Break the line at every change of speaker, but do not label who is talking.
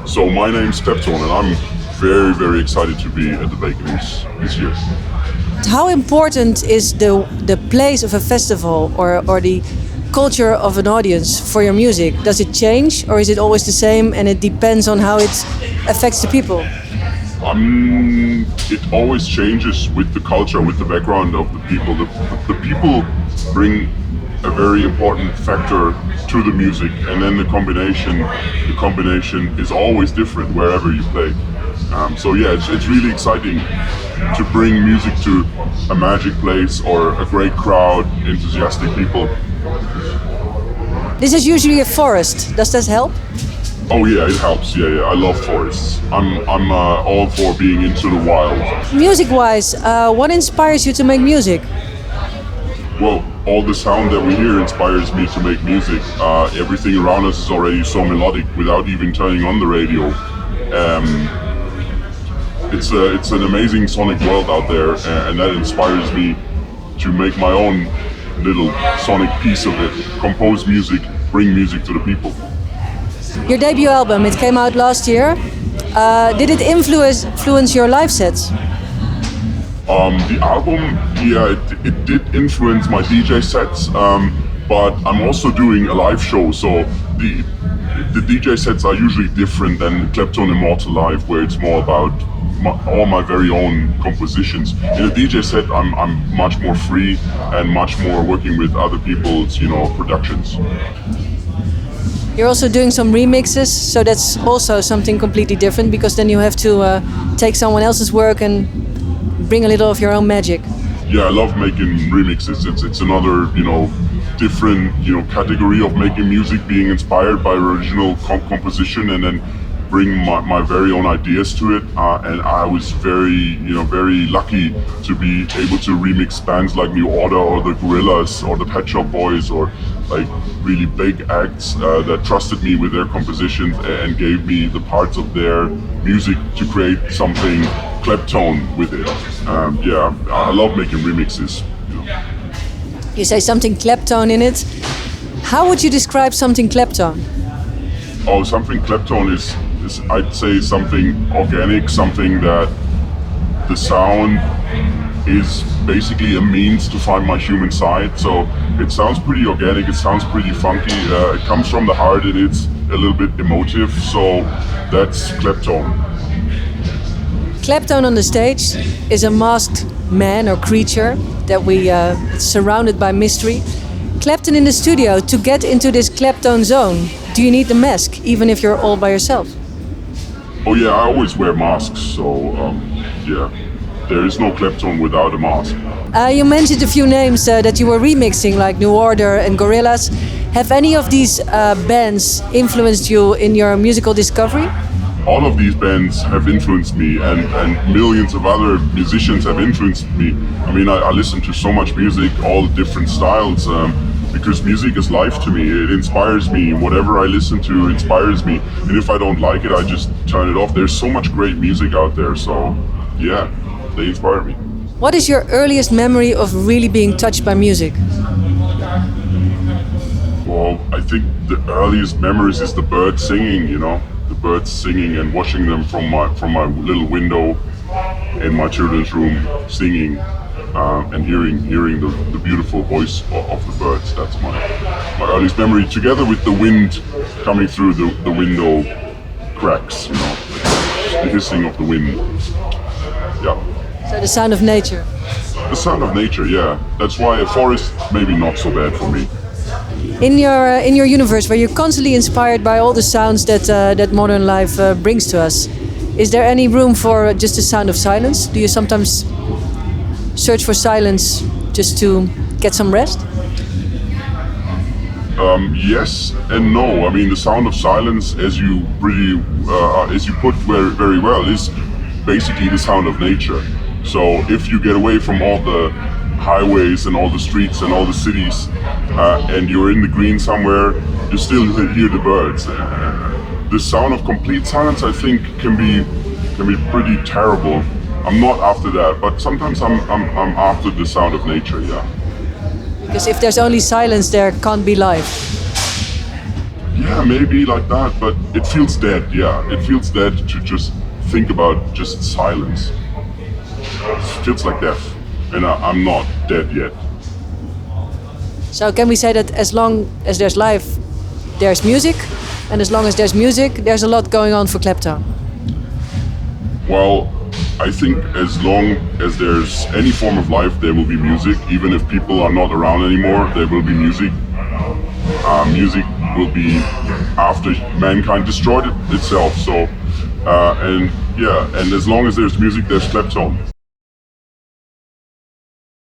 So my name's Claptone, and I'm very, very excited to be at the Bakeries this year.
How important is the place of a festival or the culture of an audience for your music? Does it change, or is it always the same and it depends on how it affects the people?
It always changes with the culture, with the background of the people. The people bring a very important factor to the music, and then the combination is always different wherever you play. So yeah, it's really exciting to bring music to a magic place or a great crowd, enthusiastic people.
This is usually a forest. Does that help?
Oh yeah, it helps. Yeah. I love forests. I'm all for being into the wild.
Music-wise, what inspires you to make music?
Well, all the sound that we hear inspires me to make music. Everything around us is already so melodic without even turning on the radio. It's an amazing sonic world out there, and that inspires me to make my own little sonic piece of it. Compose music, bring music to the people.
Your debut album, it came out last year. Did it influence your live sets?
The album, yeah, it did influence my DJ sets, but I'm also doing a live show, so the DJ sets are usually different than Claptone Immortal Live, where it's more about all my very own compositions. In a DJ set, I'm much more free and much more working with other people's, productions.
You're also doing some remixes, so that's also something completely different, because then you have to take someone else's work and bring a little of your own magic.
Yeah, I love making remixes. It's another, different, category of making music, being inspired by original composition and then bring my very own ideas to it. And I was very lucky to be able to remix bands like New Order or the Gorillaz or the Pet Shop Boys, or like really big acts that trusted me with their compositions and gave me the parts of their music to create something Claptone with it. Yeah, I love making remixes.
You say something Claptone in it. How would you describe something Claptone?
Oh, something Claptone is I'd say something organic, something that the sound is basically a means to find my human side. So it sounds pretty organic, it sounds pretty funky, it comes from the heart, and it's a little bit emotive, so that's Claptone.
Claptone on the stage is a masked man or creature that we surrounded by mystery. Clapton in the studio, to get into this Claptone zone, do you need the mask, even if you're all by yourself?
Oh yeah, I always wear masks, so yeah, there is no Claptone without a mask.
You mentioned a few names that you were remixing, like New Order and Gorillaz. Have any of these bands influenced you in your musical discovery?
All of these bands have influenced me, and millions of other musicians have influenced me. I mean, I listen to so much music, all different styles, because music is life to me. It inspires me. Whatever I listen to inspires me. And if I don't like it, I just turn it off. There's so much great music out there, so yeah, they inspire me.
What is your earliest memory of really being touched by music?
Well, I think the earliest memories is the birds singing, the birds singing and watching them from my little window in my children's room singing, and hearing the beautiful voice of the birds. That's my earliest memory, together with the wind coming through the window cracks, the hissing of the wind. Yeah.
So the sound of nature.
The sound of nature, yeah. That's why a forest maybe not so bad for me.
In your universe, where you're constantly inspired by all the sounds that modern life brings to us, is there any room for just the sound of silence? Do you sometimes search for silence just to get some rest?
Yes and no. I mean, the sound of silence, as you put very well, is basically the sound of nature. So if you get away from all the highways and all the streets and all the cities, and you're in the green somewhere, you still hear the birds. The sound of complete silence, I think, can be pretty terrible. I'm not after that, but sometimes I'm after the sound of nature. Yeah.
Because if there's only silence, there can't be life.
Yeah, maybe like that, but it feels dead. Yeah, it feels dead to just think about just silence. It feels like death, and I'm not dead yet.
So can we say that as long as there's life, there's music, and as long as there's music, there's a lot going on for Claptone?
Well, I think as long as there's any form of life, there will be music. Even if people are not around anymore, there will be music. Music will be after mankind destroyed itself. So, and yeah, and as long as there's music, there's Claptone.